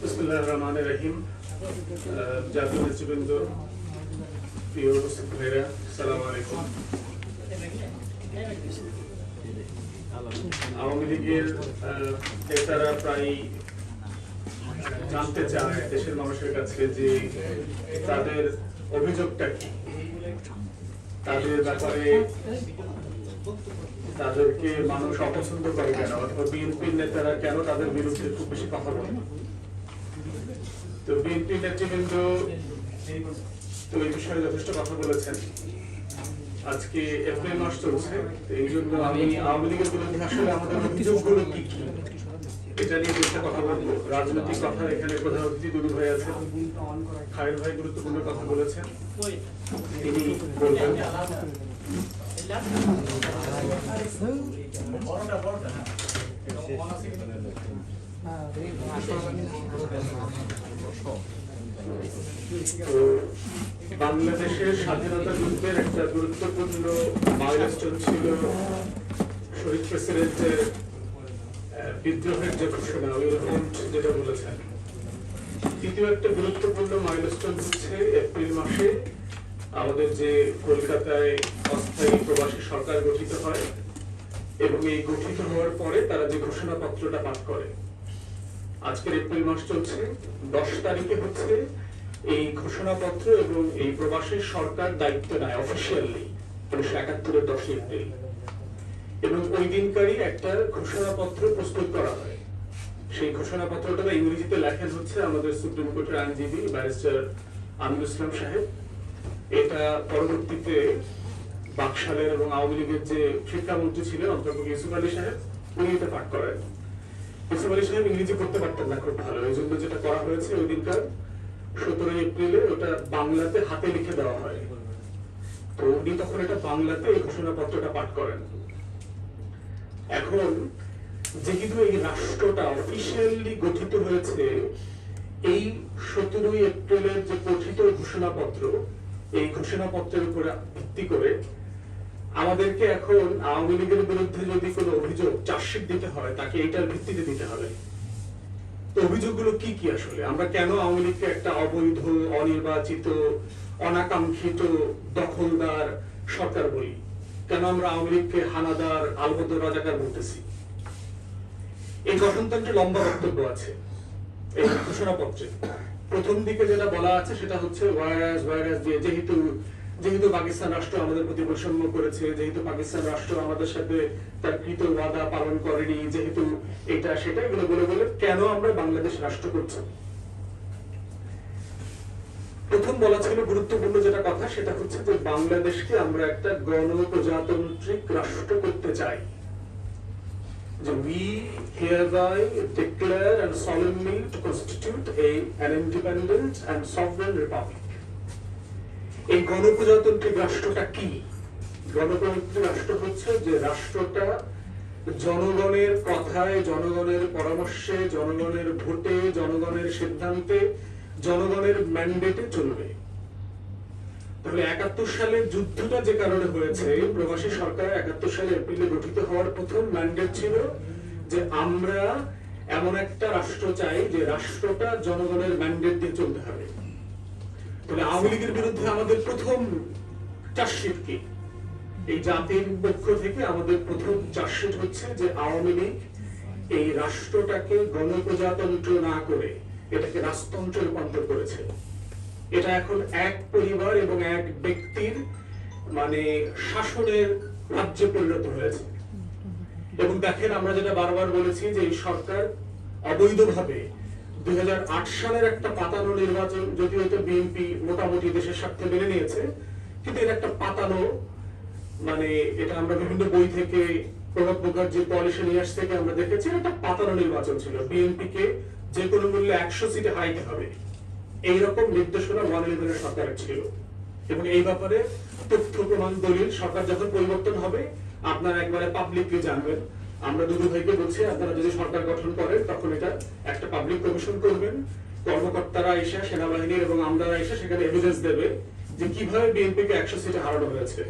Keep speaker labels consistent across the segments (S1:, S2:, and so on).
S1: বিসমিল্লাহির রহমানির রহিম। জাতীয় নেতৃবৃন্দ, প্রিয় উপস্থিত ভাইরা, আসসালামু আলাইকুম। আওয়ামী লীগের নেতারা প্রায় জানতে চায় দেশের মানুষের কাছে যে তাদের অভিযোগটা কি, তাদের ব্যাপারে তাদেরকে মানুষ অপছন্দ করে কেন, অথবা বিএনপির নেতারা কেন তাদের বিরুদ্ধে খুব বেশি কথা বলে। তো বিএনপি নেতৃবৃন্দ তো এই বিষয়ে যথেষ্ট কথা বলেছেন। আজকে এপ্রিল মাস চলছে, এই জন্য আমি আওয়ামী লীগের বিরুদ্ধে আসলে আমাদের অভিযোগগুলো কি কি এটা নিয়ে বেশি কথা বলবো। রাজনৈতিক কথা এখানে প্রধান অতিথি দুলু ভাই আছেন, খায়ের ভাই গুরুত্বপূর্ণ কথা বলেছেন, তিনি বলবেন। বাংলাদেশের স্বাধীনতা যুদ্ধের একটা গুরুত্বপূর্ণ মাইলস্টোন ছিল শহীদ প্রেসিডেন্টের বিদ্রোহের যে ঘোষণা, যেটা বলেছেন। তৃতীয় একটা গুরুত্বপূর্ণ মাইলস্টোন হচ্ছে এপ্রিল মাসে আমাদের যে কলকাতায় অস্থায়ী প্রবাসী সরকার গঠিত হয় এবং এই গঠিত হওয়ার পরে তারা যে ঘোষণাপত্রটা পাঠ করে। আজকের এপ্রিল মাস চলছে, 10 তারিখে হচ্ছে এই ঘোষণাপত্র এবং এই প্রবাসী সরকার দায়িত্ব নেয় অফিসিয়ালি 1971-এর 10 এপ্রিল, এবং ওই দিনকারই একটা ঘোষণাপত্র প্রস্তুত করা হয়। সেই ঘোষণাপত্রটা ইংরেজিতে লেখেন হচ্ছে আমাদের সুপ্রিম কোর্টের আইনজীবী ব্যারিস্টার আমিনুল ইসলাম সাহেব। এটা পরবর্তীতে বাকশালের এবং আওয়ামী লীগের যে শিক্ষামন্ত্রী ছিলেন অধ্যাপক ইউসুফ আলী সাহেব, উনি এটা পাঠ করেন। ইউসুফ আলী সাহেব ইংরেজি পড়তে পারতেন না খুব ভালো, এই জন্য যেটা করা হয়েছে ওই দিনকার 17 এপ্রিলে ওটা বাংলাতে হাতে লিখে দেওয়া হয়। তো উনি তখন এটা বাংলাতে এই ঘোষণাপত্রটা পাঠ করেন। এখন যেহেতু এই রাষ্ট্রটা অফিসিয়ালি গঠিত হয়েছে এই 17 এপ্রিলের যে পঠিত ঘোষণাপত্র, এই ঘোষণাপত্রের উপরে ভিত্তি করে আমাদেরকে এখন আওয়ামী লীগের বিরুদ্ধে যদি কোনো অভিযোগ চার্জশিট দিতে হয়, তাকে এটার ভিত্তিতে দিতে হবে। তো অভিযোগগুলো কি কি আসলে? আমরা কেন আওয়ামী লীগকে একটা অবৈধ, অনির্বাচিত, অনাকাঙ্ক্ষিত, দখলদার সরকার বলি? কেন আমরা আওয়ামী লীগকে হানাদার, আলবদর, রাজাকার বলতেছি? এই গঠনতন্ত্রে লম্বা বক্তব্য আছে এই ঘোষণাপত্রে। প্রথম দিকে যেটা বলা আছে সেটা হচ্ছে ভাইরাস দিয়ে, যেহেতু পাকিস্তান রাষ্ট্র আমাদের প্রতি বৈষম্য করেছে, যেহেতু পাকিস্তান রাষ্ট্র আমাদের সাথে তার কৃত ওয়াদা পালন করেনি, যেহেতু এটা সেটা, এগুলো বলে বলে কেন আমরা বাংলাদেশ রাষ্ট্র করছি। প্রথম বলা ছিল গুরুত্বপূর্ণ যেটা কথা, সেটা হচ্ছে যে বাংলাদেশকে আমরা একটা গণপ্রজাতান্ত্রিক রাষ্ট্র করতে চাই। We hereby declare and solemnly to constitute an independent and sovereign republic. এই গণপ্রজাতান্ত্রিক রাষ্ট্রটা কি? গণপ্রজাতান্ত্রিক রাষ্ট্র হচ্ছে যে রাষ্ট্রটা জনগণের কথায়, জনগণের পরামর্শে, জনগণের ভোটে, জনগণের সিদ্ধান্তে, জনগণের ম্যান্ডেটে চলবে। তাহলে 71 সালের যুদ্ধটা যে কারণে হয়েছে, প্রবাসী সরকার 71 সালে এপ্রিলে গঠিত হওয়ার প্রথম ম্যান্ডেট ছিল যে আমরা এমন একটা রাষ্ট্র চাই যে রাষ্ট্রটা জনগণের ম্যান্ডেট দিয়ে চলতে হবে। তাহলে আওয়ামী লীগের বিরুদ্ধে আমাদের প্রথম চার্জশিট কি? এই জাতির পক্ষ থেকে আমাদের প্রথম চার্জশিট হচ্ছে যে আওয়ামী লীগ এই রাষ্ট্রটাকে গণপ্রজাতন্ত্র না করে এটাকে রাজতন্ত্রে রূপান্তর করেছে। এটা এখন এক পরিবার এবং এক ব্যক্তির মানে শাসনের রাজ্যে পরিণত হয়েছে। এবং দেখেন, আমরা যেটা বারবার বলেছি যে এই সরকার অবৈধভাবে 2008 সালের একটা পাতানো নির্বাচন, যদিও এটা বিএনপি মোটামুটি দেশের স্বার্থে মেনে নিয়েছে, কিন্তু এটা একটা পাতানো, মানে এটা আমরা বিভিন্ন বই থেকে, প্রণব মুখার্জির কোয়ালিশন ইয়ার্স থেকে আমরা দেখেছি, একটা পাতানো নির্বাচন ছিল। বিএনপি কে যে কোনো মূল্যে 100 সিটে হারাইতে হবে, এইরকম নির্দেশনা 111 সরকারের ছিল। এবং এই ব্যাপারে তথ্য প্রমাণ দলিল সরকার যখন পরিবর্তন হবে আপনারা একবারে পাবলিকলি জানবেন। আমরা দুদু ভাইকে বলছি, আপনারা যদি সরকার গঠন করেন তখন এটা একটা পাবলিক কমিশন করবেন, কর্মকর্তারা এসে, সেনাবাহিনী এবং আমরা এসে সেখানে এভিডেন্স দেবে যে কিভাবে বিএনপি কে 100 সিটে হারানো হয়েছে।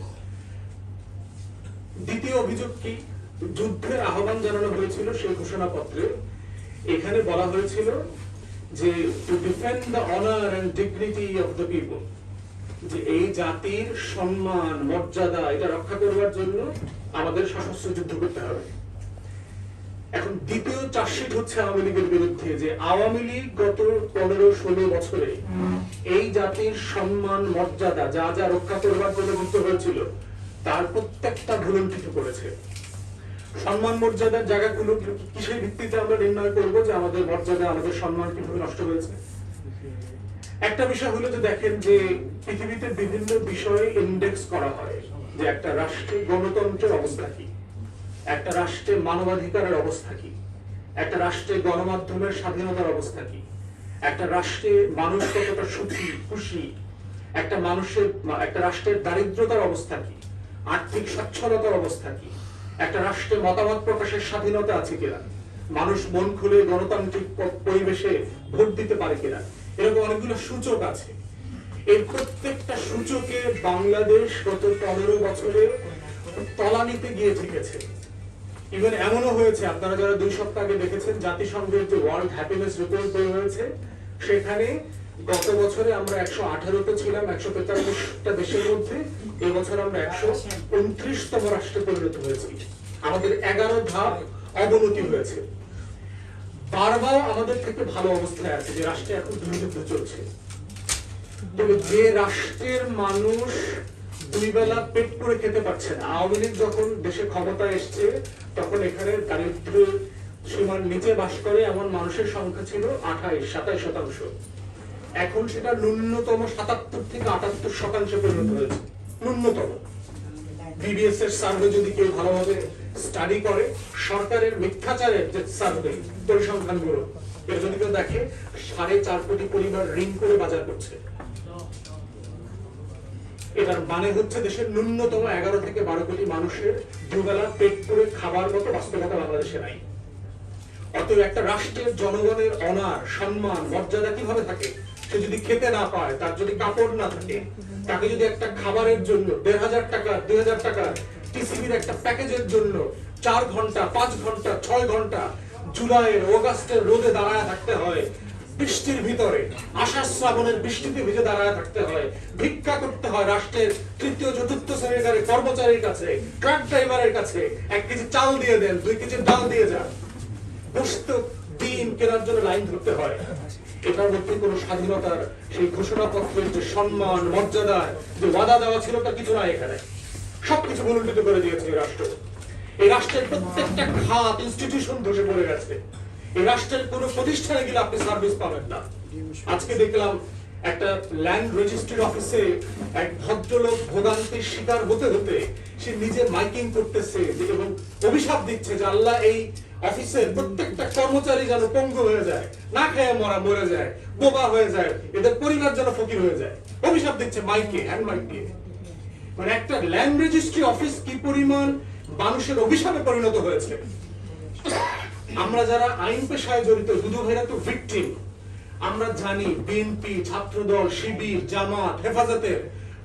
S1: দ্বিতীয় অভিযোগ কি? যুদ্ধের আহ্বান জানানো হয়েছিল সেই ঘোষণাপত্রে। এখানে বলা হয়েছিল যে to defend the honour and dignity of the people, যে এই জাতির সম্মান মর্যাদা এটা রক্ষা করবার জন্য আমাদের সশস্ত্র যুদ্ধ করতে হবে। এখন দ্বিতীয় চার্জশিট হচ্ছে আওয়ামী লীগের বিরুদ্ধে, যে আওয়ামী লীগ গত 15-16 বছরে এই জাতির সম্মান মর্যাদা যা যা রক্ষা করবার জন্য যুদ্ধ হয়েছিল তার প্রত্যেকটা ভুলুণ্ঠিত করেছে। সম্মান মর্যাদার জায়গাগুলো কিসের ভিত্তিতে আমরা নির্ণয় করবো যে আমাদের মর্যাদা আমাদের সম্মান কিভাবে নষ্ট হয়েছে? একটা বিষয় হলো যে দেখেন যে পৃথিবীতে বিভিন্ন বিষয়ে ইন্ডেক্স করা হয়, যে একটা রাষ্ট্রে গণতন্ত্রের অবস্থা কি, একটা রাষ্ট্রে মানবাধিকারের অবস্থা কি, একটা রাষ্ট্রে গণমাধ্যমের স্বাধীনতার অবস্থা কি, একটা রাষ্ট্রে মানুষ কতটা সুখী খুশি, একটা রাষ্ট্রের দারিদ্রতার অবস্থা কি, আর্থিক সচ্ছলতার অবস্থা কি, একটা রাষ্ট্রে মতামত প্রকাশের স্বাধীনতা আছে কিনা, মানুষ মন খুলে গণতান্ত্রিক পরিবেশে ভোট দিতে পারে কিনা, এরকম অনেকগুলো সূচক আছে। এই প্রত্যেকটা সূচকে বাংলাদেশ গত 15 বছরে তলানিতে গিয়ে ঠেকেছে। ইভেন এমনও হয়েছে, আপনারা যারা 2 সপ্তাহ আগে দেখেছেন জাতিসংঘের যে ওয়ার্ল্ড হ্যাপিনেস রিপোর্ট বের হয়েছে, সেখানে গত বছরে আমরা 118তে ছিলাম 145টা দেশের মধ্যে, এই বছর আমরা 129তম রাষ্ট্রে পরিণত হয়েছি। আমাদের 11 ধাপ অবনতি হয়েছে। বারবার আমাদের থেকে ভালো অবস্থায় আছে যে রাষ্ট্রে এখন যুদ্ধ চলছে। তবে যে রাষ্ট্রের মানুষ 2 বেলা পেট করে খেতে পারছে না, আওয়ামী লীগ যখন দেশে ক্ষমতায় এসছে তখন এখানে দারিদ্র সীমার নিচে বাস করে এমন মানুষের সংখ্যা ছিল 28-27%। এখন সেটা ন্যূনতম 77 থেকে 78% পরিণত হয়েছে, ন্যূনতম। বিবিএস এর সার্ভে যদি কেউ ভালোভাবে স্টাডি করে, সরকারের মিথ্যাচারের যে সার্ভে পরিসংখ্যানগুলো, এর যদি কেউ দেখে 4.5 কোটি পরিবার ঋণ করে বাজার করছে। এটার মানে হচ্ছে দেশের ন্যূনতম 11 থেকে 12 কোটি মানুষের দুবেলা পেট করে খাবার মতো বাস্তবতা বাংলাদেশে নাই। অতএব একটা রাষ্ট্রের জনগণের অনার সম্মান মর্যাদা কিভাবে থাকে? সে যদি খেতে না পায়, তার যদি কাপড় না থাকে, তাকে যদি একটা খাবারের জন্য 1,500 টাকা 2,000 টাকা টিসিবির একটা প্যাকেজের জন্য 4 ঘন্টা 5 ঘন্টা 6 ঘন্টা জুলাইয়ের অগাস্টের রোদে দাঁড়ায় থাকতে হয়, বৃষ্টির ভিতরে আষাঢ় শ্রাবণের বৃষ্টিতে ভিজে দাঁড়ায় থাকতে হয়, ভিক্ষা করতে হয় রাষ্ট্রের 3য় 4র্থ শ্রেণীর কর্মচারীর কাছে, ট্রাক ড্রাইভারের কাছে 1 কেজি চাল দিয়ে দেন, 2 কেজি ডাল দিয়ে যান, গোশত ডিম কেনার জন্য লাইন ধরতে হয়। এটার মধ্যে কোনো স্বাধীনতার সেই ঘোষণাপত্রের যে সম্মান মর্যাদা যে ওয়াদা দেওয়া ছিল তার কিছু নাই। এখানে সবকিছু ভুলুণ্ঠিত করে দিয়েছে এই রাষ্ট্র। এই রাষ্ট্রের প্রত্যেকটা খাত ইনস্টিটিউশন ধসে পড়ে গেছে। এই রাষ্ট্রের কোনো প্রতিষ্ঠানে গেলে আপনি সার্ভিস পাবেন না। আজকে দেখলাম একটা ল্যান্ড রেজিস্ট্রি অফিসে এক ভদ্রলোক ভোগান্তির শিকার হতে হতে সে নিজে মাইকিং করতেছে এবং অভিশাপ দিচ্ছে যে আল্লাহ এই অফিসের প্রত্যেকটা কর্মচারী যেন পঙ্গু হয়ে যায়, না খেয়ে মরে যায়, বোবা হয়ে যায়, এদের পরিবার যেন ফকির হয়ে যায়। অভিশাপ দিচ্ছে মাইকে, হ্যান্ড মাইক দিয়ে। মানে একটা ল্যান্ড রেজিস্ট্রি অফিস কি পরিমাণ মানুষের অভিশাপে পরিণত হয়েছে। আমরা যারা আইন পেশায় জড়িত, দুদু ভাইরা তো ভিকটিম। আমরা জানি বিএনপি, ছাত্রদল, শিবির, জামাত, হেফাজতের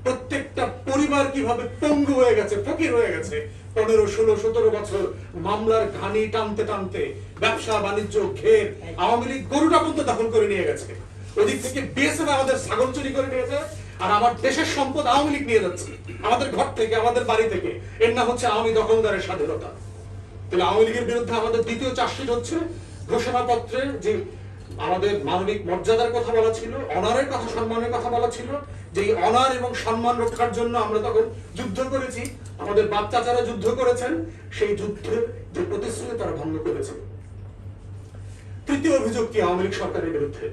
S1: প্রত্যেকটা পরিবার কিভাবে পঙ্গু হয়ে গেছে, ফকির হয়ে গেছে। 15, 16, 17 বছর মামলার ঘানি টানতে টানতে ব্যবসা বাণিজ্য ঘের আওয়ামী লীগ গরুটা পর্যন্ত দখল করে নিয়ে গেছে। ওদিক থেকে বিএসএফ আমাদের ছাগল চুরি করে নিয়েছে, আর আমার দেশের সম্পদ আওয়ামী লীগ নিয়ে যাচ্ছে আমাদের ঘর থেকে, আমাদের বাড়ি থেকে। এর নাম হচ্ছে আওয়ামী দখলদারের স্বাধীনতা। তাহলে আওয়ামী লীগের বিরুদ্ধে আমাদের দ্বিতীয় চার্জশিট হচ্ছে ঘোষণাপত্রে যে আমাদের মানবিক মর্যাদার কথা বলা ছিল, অনারের কথা, সম্মানের কথা বলা ছিল, যে এই অনার এবং সম্মান রক্ষার জন্য আমরা তখন যুদ্ধ করেছি, আমাদের বাপ চাচারা যুদ্ধ করেছেন, সেই যুদ্ধের যে প্রতিশ্রুতি তারা ভঙ্গ করেছে। তৃতীয় অভিযোগ কি আওয়ামী লীগ সরকারের বিরুদ্ধে?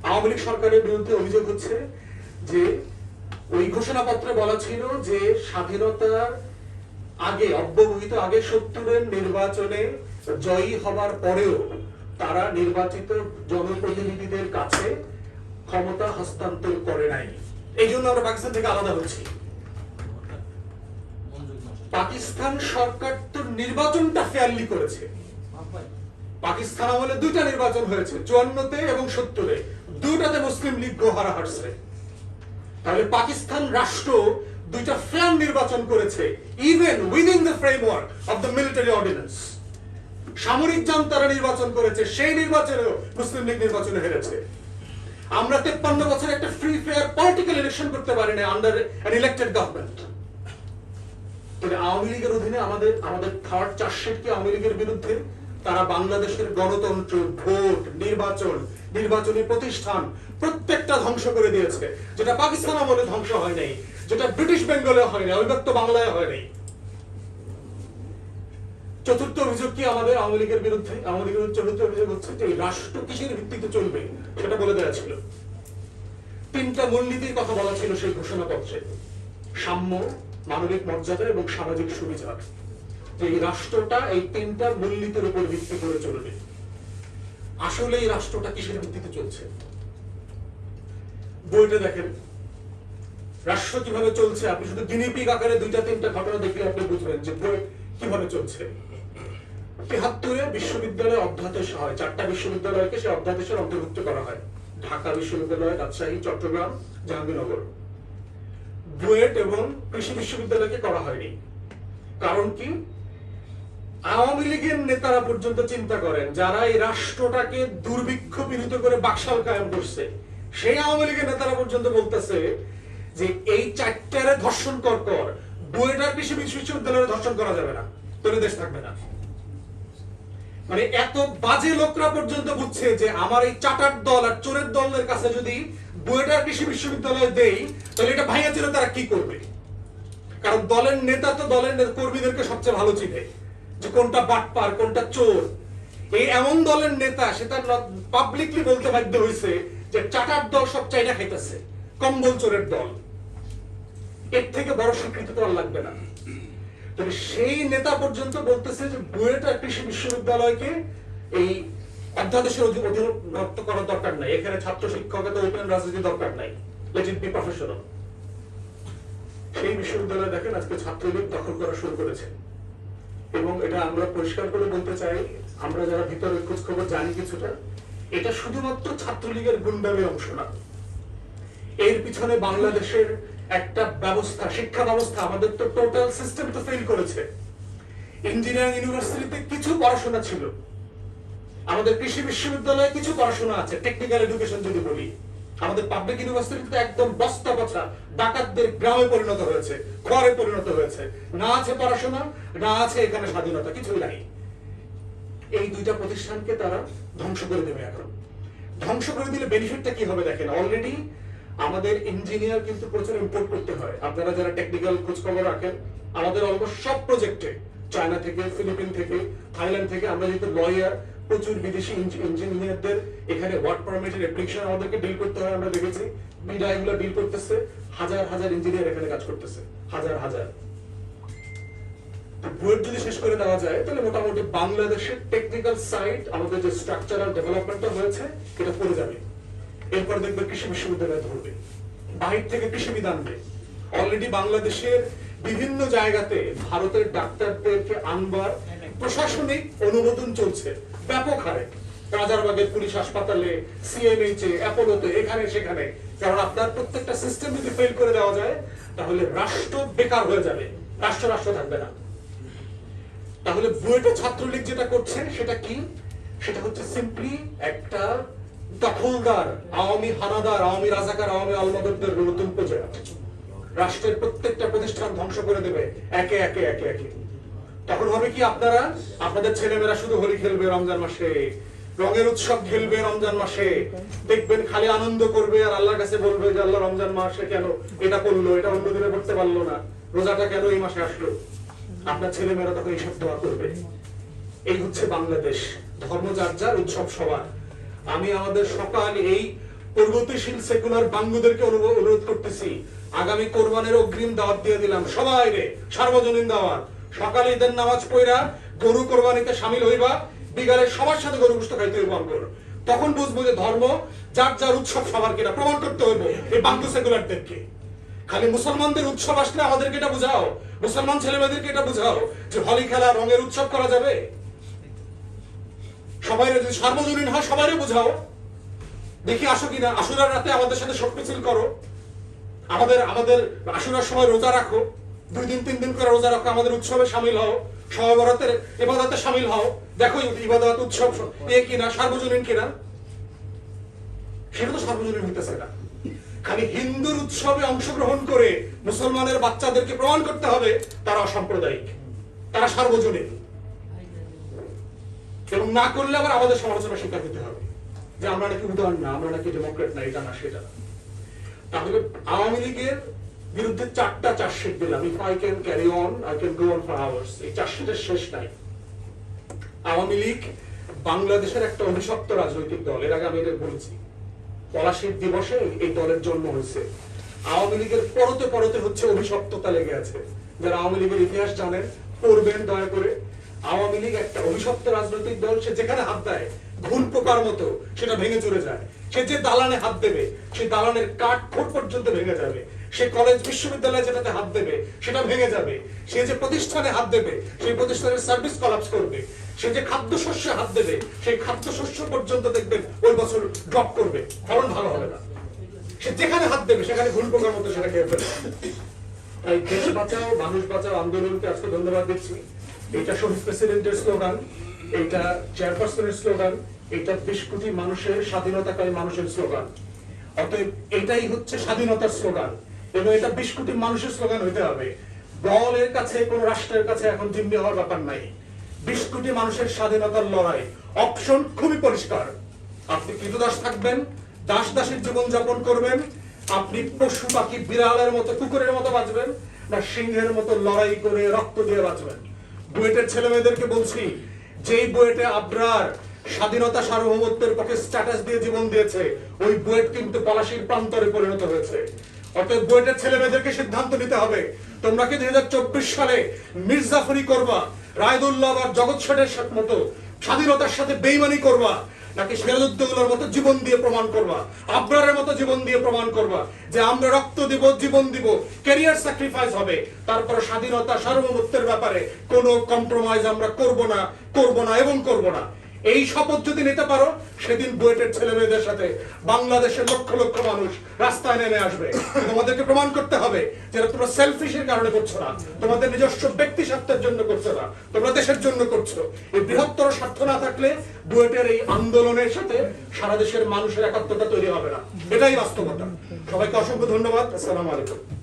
S1: আওয়ামী লীগ সরকারের বিরুদ্ধে অভিযোগ হচ্ছে যে ওই ঘোষণাপত্রে বলা ছিল যে স্বাধীনতার আগে, অব্যবহিত আগে 70-এর নির্বাচনে জয়ী হবার পরেও তারা নির্বাচিত জনপ্রতিনিধিদের কাছে ক্ষমতা হস্তান্তর করে নাই। এই জন্য আমরা পাকিস্তান থেকে আলাদা হচ্ছি। পাকিস্তান সরকার তো নির্বাচনটা ফেয়ারলি করেছে। পাকিস্তান আমলে 2টা নির্বাচন হয়েছে, 54-তে এবং 70-এ, 2টাতে মুসলিম লীগ গোহারা হারছে। তাহলে পাকিস্তান রাষ্ট্র দুইটা ফেয়ার নির্বাচন করেছে, even within the framework of the military ordinance. সামরিক যান তারা নির্বাচন করেছে, সেই নির্বাচনেও মুসলিম লীগ নির্বাচনে হেরেছে। আমরা 53 বছর একটা ফ্রি ফেয়ার পলিটিক্যাল ইলেকশন করতে পারি না আন্ডার অ্যান ইলেক্টেড গভর্নমেন্ট। তবে আওয়ামী লীগের অধীনে আমাদের থার্ড চার্জশিট কি আওয়ামী লীগের বিরুদ্ধে? তারা বাংলাদেশের গণতন্ত্র, ভোট, নির্বাচনী প্রতিষ্ঠান প্রত্যেকটা ধ্বংস করে দিয়েছে। যেটা পাকিস্তান আমলে ধ্বংস হয় নাই, যেটা ব্রিটিশ বেঙ্গলে হয় নাই, অবিভক্ত বাংলায় হয় নাই। চতুর্থ অভিযোগ কি আমাদের আওয়ামী লীগের বিরুদ্ধে? আওয়ামী লীগের চতুর্থ অভিযোগ হচ্ছে যে রাষ্ট্র কিসের ভিত্তিতে চলবে সেটা বলে দেওয়া ছিল। 3টা মূলনীতির কথা বলা ছিল সেই ঘোষণাপত্রে: সাম্য, মানবিক মর্যাদা এবং সামাজিক সুবিধা। যে এই রাষ্ট্রটা এই 3টা মূলনীতির উপর ভিত্তি করে চলবে। আসলে এই রাষ্ট্রটা কিসের ভিত্তিতে চলছে? বইটা দেখেন রাষ্ট্র কিভাবে চলছে। আপনি শুধু গিনিপিগ আকারে 2-3টা ঘটনা দেখলে আপনি বুঝবেন যে বই কিভাবে চলছে। 73-এ বিশ্ববিদ্যালয়ে অধ্যাদেশ হয়, 4টা বিশ্ববিদ্যালয়কে সে অধ্যাদেশের অন্তর্ভুক্ত করা হয়: ঢাকা বিশ্ববিদ্যালয়, রাজশাহী, চট্টগ্রাম, জাহাঙ্গীরনগর। বুয়েট এবং কৃষি বিশ্ববিদ্যালয়কে করা হয়নি। কারণ কি? আওয়ামী লীগের নেতারা পর্যন্ত চিন্তা করেন, যারা এই রাষ্ট্রটাকে দুর্ভিক্ষ পীড়িত করে বাকশাল কায়েম করছে, সেই আওয়ামী লীগের নেতারা পর্যন্ত বলতেছে যে এই 4টারে ধর্ষণ কর, বুয়েট আর কৃষি বিশ্ববিদ্যালয়ে ধর্ষণ করা যাবে না, তাহলে দেশ থাকবে না। মানে এত বাজে লোকরা পর্যন্ত বুঝছে যে আমার এই চাটার দল আর চোরের দলের কাছে যদি বুয়েট আর কৃষি বিশ্ববিদ্যালয় দেই, তাহলে এটা ভাইয়া ছিল তারা কি করবে। কারণ দলের নেতা তো দলের কর্মীদেরকে সবচেয়ে ভালো চিনে যে কোনটা বাটপার, কোনটা চোর। এই এমন দলের নেতা সেটা পাবলিকলি বলতে বাধ্য হয়েছে যে চাটার দল সব চাইনা খাইতেছে, কম্বল চোরের দল। এর থেকে বড় স্বীকৃতি তো আর লাগবে না। তবে সেই নেতা পর্যন্ত বলতেছে যে বুয়েট আর কৃষি বিশ্ববিদ্যালয়কে এই অধ্যাদেশের অধীনস্থ করার দরকার নাই, এখানে ছাত্র শিক্ষকতা ওপেন রাজনীতি দরকার নাই, লেট ইট বি প্রফেশনাল। সেই বিশ্ববিদ্যালয় দেখেন আজকে ছাত্রলীগ দখল করা শুরু করেছে। এবং এটা আমরা পরিষ্কার করে বলতে চাই, আমরা যারা ভিতরে খোঁজ খবর জানি কিছুটা, এটা শুধুমাত্র ছাত্রলীগের গুন্ডামি অংশ না। এর পিছনে বাংলাদেশের একটা ব্যবস্থা, শিক্ষা ব্যবস্থা, আমাদের তো টোটাল সিস্টেম তো ফেল করেছে। ইঞ্জিনিয়ারিং ইউনিভার্সিটিতে কিছু পড়াশোনা ছিল, আমাদের কৃষি বিশ্ববিদ্যালয়ে কিছু পড়াশোনা আছে, টেকনিক্যাল এডুকেশন যদি বলি। আমাদের পাবলিক ইউনিভার্সিটিতে একদম বস্তা পচা ডাকাতদের গ্রামে পরিণত হয়েছে, ঘরে পরিণত হয়েছে। না আছে পড়াশোনা, না আছে এখানে স্বাধীনতা, কিছুই নাই। এই 2টা প্রতিষ্ঠানকে তারা ধ্বংস করে দেবে। এখন ধ্বংস করে দিলে বেনিফিটটা কি হবে দেখেন। অলরেডি আমাদের ইঞ্জিনিয়ার কিন্তু প্রচুর ইম্পোর্ট করতে হয়। আপনারা যারা টেকনিক্যাল খোঁজ খবর রাখেন, আমাদের অলমোস্ট সব প্রজেক্টে চায়না থেকে, ফিলিপিন থেকে, থাইল্যান্ড থেকে, আমরা যেহেতু লয়ার, প্রচুর বিদেশি ইঞ্জিনিয়ারদের এখানে ওয়ার্ক পারমিটের অ্যাপ্লিকেশন আমাদেরকে ডিল করতে হয়। আমরা দেখেছি বিডা এগুলো ডিল করতেছে, হাজার হাজার ইঞ্জিনিয়ার এখানে কাজ করতেছে, হাজার হাজার। বুয়েট যদি শেষ করে দেওয়া যায়, তাহলে মোটামুটি বাংলাদেশের টেকনিক্যাল সাইড, আমাদের যে স্ট্রাকচারাল ডেভেলপমেন্টটা হয়েছে, এটা পড়ে যাবে। এরপর দেখবে কৃষি বিশ্ববিদ্যালয় ধরবে, বাহির থেকে কৃষিবিদ আনবে। অলরেডি বাংলাদেশের বিভিন্ন জায়গাতে ভারতের ডাক্তারদেরকে আনবার প্রশাসনিক অনুমোদন চলছে ব্যাপক হারে। রাজারবাগের পুলিশ হাসপাতালে, সিএমএইচে, অ্যাপোলোতে, এখানে সেখানে। কারণ আপনার প্রত্যেকটা সিস্টেম যদি ফেল করে দেওয়া যায়, তাহলে রাষ্ট্র বেকার হয়ে যাবে, রাষ্ট্র থাকবে না। তাহলে বুয়েটে ছাত্রলীগ যেটা করছে সেটা কি? সেটা হচ্ছে সিম্পলি একটা দখলদার, আওয়ামী হানাদার, আওয়ামী রাজাকার, আওয়ামী আলমাদরদের নতুন প্রজেক্ট। রাষ্ট্রের প্রত্যেকটা প্রতিষ্ঠান ধ্বংস করে দেবে একে একে একে একে। তখন হবে কি, আপনারা আপনাদের ছেলেমেয়েরা শুধু হোলি খেলবে রমজান মাসে, রঙের উৎসব খেলবে রমজান মাসে, দেখবেন খালি আনন্দ করবে আর আল্লাহর কাছে বলবে যে আল্লাহ রমজান মাসে কেন এটা করলো, এটা অন্য দিনে করতে পারলো না, রোজাটা কেন এই মাসে আসলো। আপনার ছেলেমেয়েরা তখন এইসব দোয়া করবে। এই হচ্ছে বাংলাদেশ, ধর্ম যার যার, উৎসব সবার। আমি আমাদের সকাল এই প্রগতিশীল সেকুলার বাঙ্গুদেরকে অনুরোধ করতেছি, আগামী কোরবানের অগ্রিম দাওয়াত দিয়ে দিলাম সবাই রে, সার্বজনীন দাওয়াত। সকালে ঈদের নামাজ পড়া গরু কোরবানিতে শামিল হইবা, বিকালে সবার সাথে গরু গোশত খাইতে হইব আমগর। তখন বুঝবো যে ধর্ম যার যার, উৎসব সবার, কিনা প্রমাণ করতে হইব এই বাঙ্গু সেকুলারদেরকে। খালি মুসলমানদের উৎসব আসলে আমাদেরকে এটা বুঝাও, মুসলমান ছেলেমেয়েদেরকে এটা বুঝাও যে হোলি খেলা, রঙের উৎসব করা যাবে। সবাই যদি সার্বজনীন হয় সবাই বুঝাও, দেখি আসো কিনা। আশুরার রাতে আমাদের সাথে শোক মিছিল করো,
S2: আমাদের আমাদের আশুরার সময় রোজা রাখো, 2 দিন 3 দিন করে রোজা রাখো, আমাদের উৎসবে শামিল হও, শবে বরাতের ইবাদতে শামিল হও, দেখো ইবাদত উৎসব কিনা, সার্বজনীন কিনা। সেটা তো সার্বজনীন হইতেছে না। খালি হিন্দুর উৎসবে অংশগ্রহণ করে মুসলমানের বাচ্চাদেরকে প্রমাণ করতে হবে তারা অসাম্প্রদায়িক, তারা সার্বজনীন, এবং না করলে আবার আমাদের সমালোচনা স্বীকার করতে হবে যে আমরা নাকি উদার না, আমরা নাকি ডেমোক্রেট না, এটা না সেটা না। তাহলে আওয়ামী লীগের বিরুদ্ধে 4টা চার্জশিট দিলাম। If I can carry on, I can go on for hours. এই চার্জশিটের শেষ নাই। আওয়ামী লীগ বাংলাদেশের একটা অভিশপ্ত রাজনৈতিক দল, এর আগে আমি এটা বলেছি। পলাশীর দিবসে এই দলের জন্ম হয়েছে। আওয়ামী লীগের পরতে পরতে হচ্ছে অভিশপ্ততা লেগে আছে। যারা আওয়ামী লীগের ইতিহাস জানেন পড়বেন দয়া করে। আওয়ামী লীগ একটা অভিশপ্ত রাজনৈতিক দল, সে যেখানে হাত দেয় ঘুণ পোকার মতো সেটা ভেঙে চলে যায়। সে যে দালানে হাত দেবে সেই দালানের কাঠ খোট পর্যন্ত ভেঙে যাবে। সে কলেজ বিশ্ববিদ্যালয়ে যেটাতে হাত দেবে সেটা ভেঙে যাবে। সে যে প্রতিষ্ঠানে হাত দেবে সেই প্রতিষ্ঠানের সার্ভিস কলাপস করবে। সে যে খাদ্যশস্যে হাত দেবে সেই খাদ্যশস্য পর্যন্ত দেখবেন ওই বছর ড্রপ করবে, ফলন ভালো হবে না। সে যেখানে হাত দেবে সেখানে ঘুণ পোকার মতো সেটা খেয়ে ফেলবে। তাই দেশ বাঁচাও মানুষ বাঁচাও আন্দোলনকে আজকে ধন্যবাদ দিচ্ছি। এটা শহীদ প্রেসিডেন্টের স্লোগান, এটা চেয়ারপারসনের স্লোগান, এটা 20 কোটি মানুষের স্বাধীনতাকামী মানুষের স্লোগান। অতএব এটাই হচ্ছে স্বাধীনতার স্লোগান, এবং এটা 20 কোটি মানুষের স্লোগান হইতে হবে। দলের কাছে কোন রাষ্ট্রের কাছে এখন জিম্মি হওয়ার ব্যাপার নাই। 20 কোটি মানুষের স্বাধীনতার লড়াই। অপশন খুবই পরিষ্কার। আপনি কৃতদাস থাকবেন, দাস দাসের জীবন যাপন করবেন, আপনি পশু পাখি বিড়ালের মতো কুকুরের মতো বাঁচবেন, না সিংহের মতো লড়াই করে রক্ত দিয়ে বাঁচবেন। বুয়েটের ছেলে মেয়েদেরকে বলছি, যেই বুয়েটে আবরার স্বাধীনতা সার্বভৌমত্বের পক্ষে স্ট্যাটাস দিয়ে জীবন দিয়েছে, ওই বুয়েট কিন্তু পলাশীর প্রান্তরে পরিণত হয়েছে। অতএব বুয়েটের ছেলে মেয়েদেরকে সিদ্ধান্ত নিতে হবে, তোমরা কি 2024 সালে মির্জাফরি করবা, রায়দুল্লাহ বা জগৎ শেঠের মতো স্বাধীনতার সাথে বেইমানি করবা, নাকি সিরাজউদ্দৌলার মতো জীবন দিয়ে প্রমাণ করবা, আবরারের মতো জীবন দিয়ে প্রমাণ করবা যে আমরা রক্ত দিব, জীবন দিব, ক্যারিয়ার স্যাক্রিফাইস হবে, তারপর স্বাধীনতা সার্বভৌমত্বের ব্যাপারে কোনো কম্প্রোমাইজ আমরা করব না, করব না এবং করব না। এই শপথ যদি নিতে পারো, সেদিন বুয়েটের ছেলে মেয়েদের সাথে বাংলাদেশের লক্ষ লক্ষ মানুষ রাস্তায় নেমে আসবে। তোমাদেরকে প্রমাণ করতে হবে যে তোমরা সেলফিশের কারণে করছো না, তোমাদের নিজস্ব ব্যক্তি স্বার্থের জন্য করছো না, তোমরা দেশের জন্য করছো। এই বৃহত্তর স্বার্থ না থাকলে বুয়েটের এই আন্দোলনের সাথে সারা দেশের মানুষের একাত্মতা তৈরি হবে না। এটাই বাস্তবতা। সবাইকে অসংখ্য ধন্যবাদ। আসসালামু আলাইকুম।